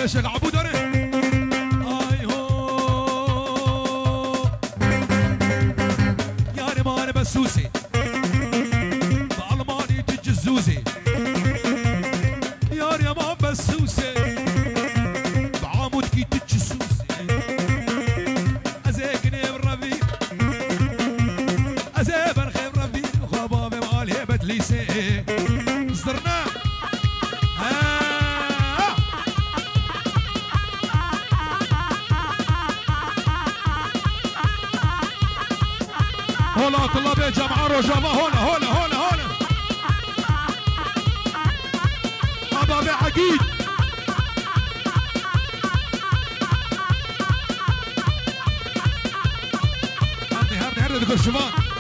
جاوي شيخ عبود أري آي هو يا رمان بسوسي بالماني تجزوزي يا رمان بسوسي بعمود كي تجسوسي أزيكني بالربي أزيبن خير ربي وخبابي مالي بدليسي صدرنا هلا طلاب يا جماعة رجاء هنا أبابي عقيد هرني دكتور شبان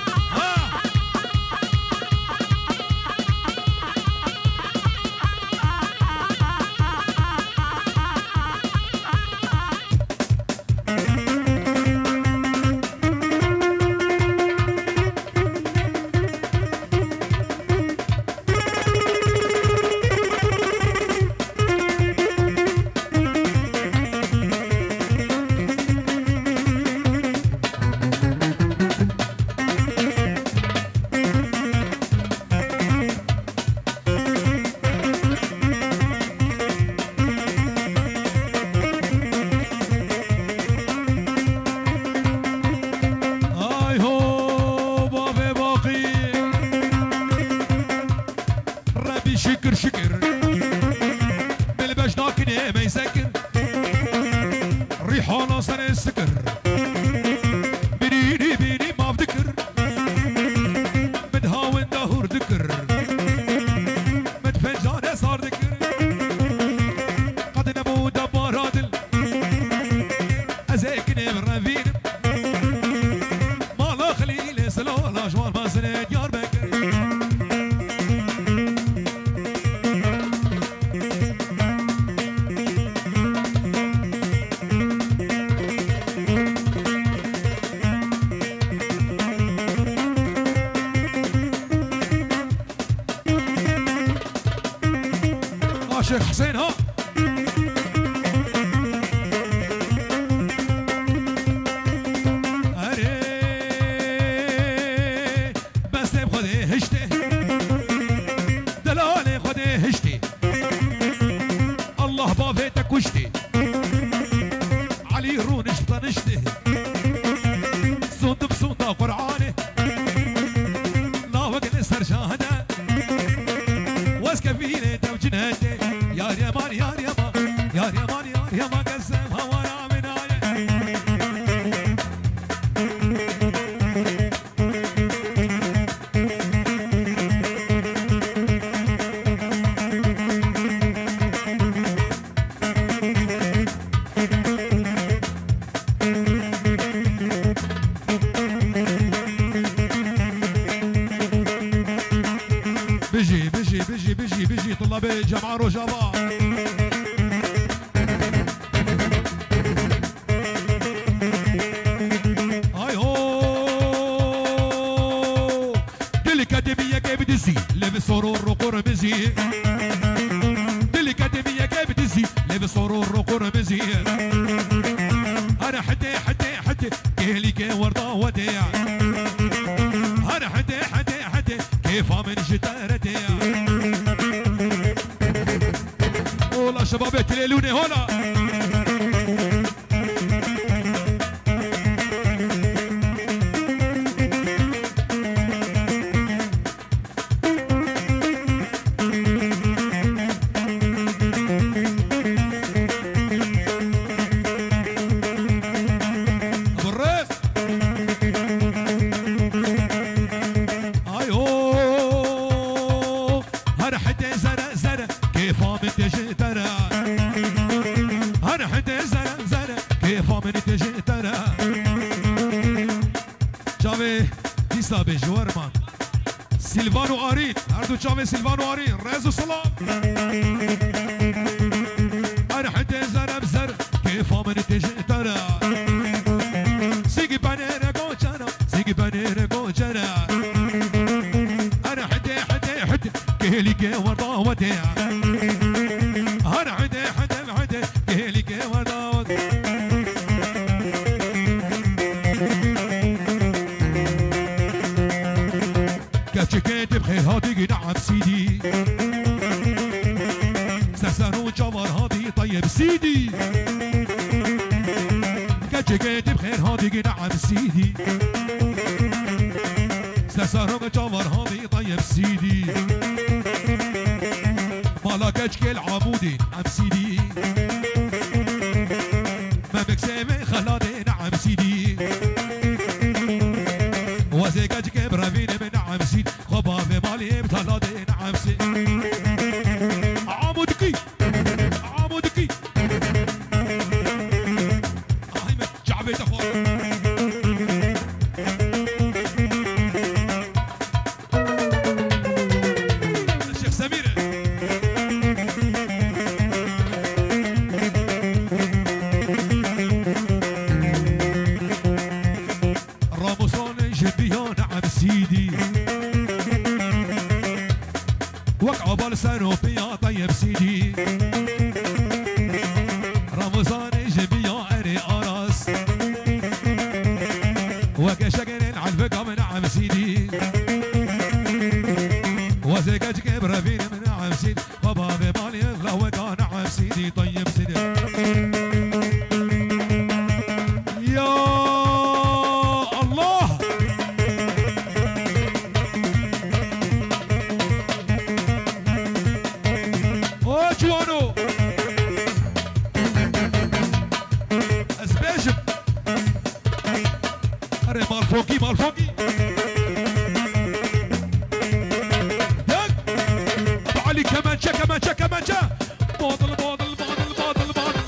شكر بالباش ناكني ما يسكر ريحانه سنة السكر بيني ما بذكر مدهاون دهور ذكر مدفجانه صار ذكر قد نمو دبار عادل ازيكني بالرفين مالا خليل سلالة جوال ما سنة ديار بكر شيخ حسين ها اري بس بخدي هشتي دلالي خدي هشتي الله بابيتك وشتي علي رونش طنشتي صوت بصوت قرعاني لا وقت السرشانه واسكفيني توجنهتي يا ريمان يا ريمان يا ريمان يا ريمان قسمها وانا من بيجي طلاب جامعة رجابة هاي هو دلكاديمية كيف دزي لابس سرور وقرمزي دلكاديمية كيف دزي لابس سرور وقرمزي أنا حتى كيلي كي ورطة وديع أنا حتى كيف من جدارتي والله شباب تليلوني هنا بجوارمان سيلفانو ارين اردو تشافي سيلفانو ارين ريزو صلاة انا حتى زر بزر كيف من تجي ترى سيجي بانيرا كوشانا سيجي بانيرا كوشانا انا حتى كيلي كي ورطا وديع انا حتى سرسر وجوار هادي طيب سيدي كجيت بخير هادي نعم سيدي سرسر وجوار هادي طيب سيدي مالك اجكل عمودي نعم سيدي ما بكسامي خلادي نعم سيدي وزيك اجكل برافيني من نعم سيدي خبابي مالي بتلادي نعم سيدي عمودكي عمودكي هاي جعبي تفور الشيخ سمير راموسون جبيان نعم سيدي وقع بالسنو بيا طيب سيدي رمضان جبيا اري اراس وقع شقرين عالبقى من نعم سيدي وزيك اجكب رفين من نعم سيدي بابا ببالي اغلى وقع نعم سيدي طيب سيدي يا الله جوانو اسباجب اري مال فوقي مال فوقي دق ابو علي كمانشا كمانشا كمانشا باطل باطل باطل باطل باطل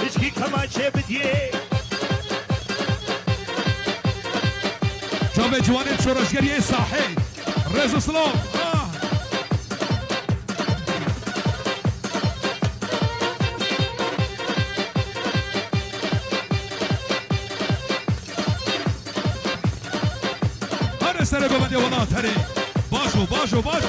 اشكي كمانشا بديه جاب جوانب شورشگری صاحي رزو سلام هر سر ببندی ولا تری باشو باشو باشو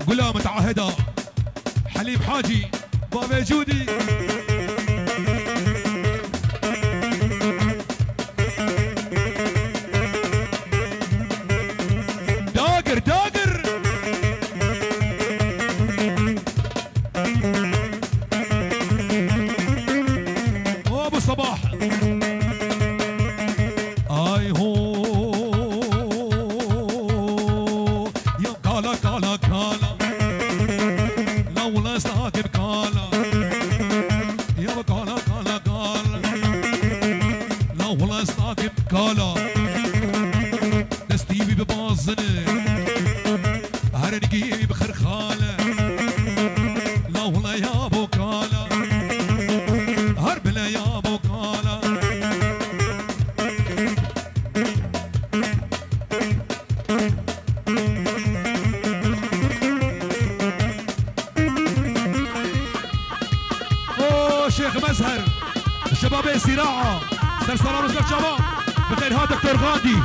قولها متعهدة حليب حاجي بابا جودي داقر داقر ابو الصباح اي هو يا كالا كالا كالا لولا ساكن كالا يا كالا كالا كالا لولا ساكن كالا دستي ببازني هرنقي بخرخاله لولا يا ابو كالا هربلا يا ابو كالا شيخ مزهر الشباب سراعة سرسران وزر شباب بخير ها دكتور غادي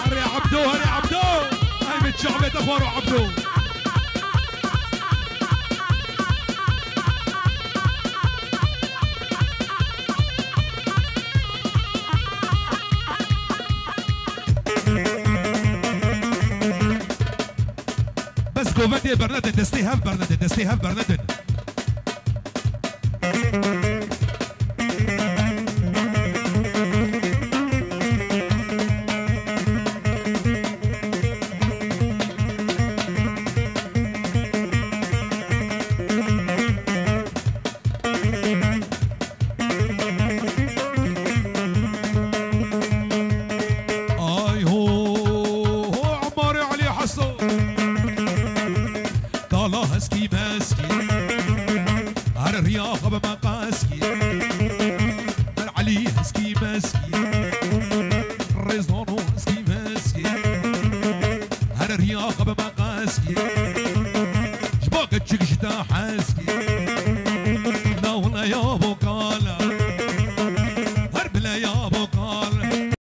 هري عبدو هري عبدو هاي متشعبة تفارو عبدو بس قوتي برنادن دستي هاف برنادن دستي هاف برنادن اي هو عماري علي حسو طالع هسكي ماسكي على الرياضة بمقاسكي علي هسكي ماسكي رزانو هسكي ماسكي على الرياضة بمقاسكي جباك تشك شتا حاسكي لا والله يا ابو كالا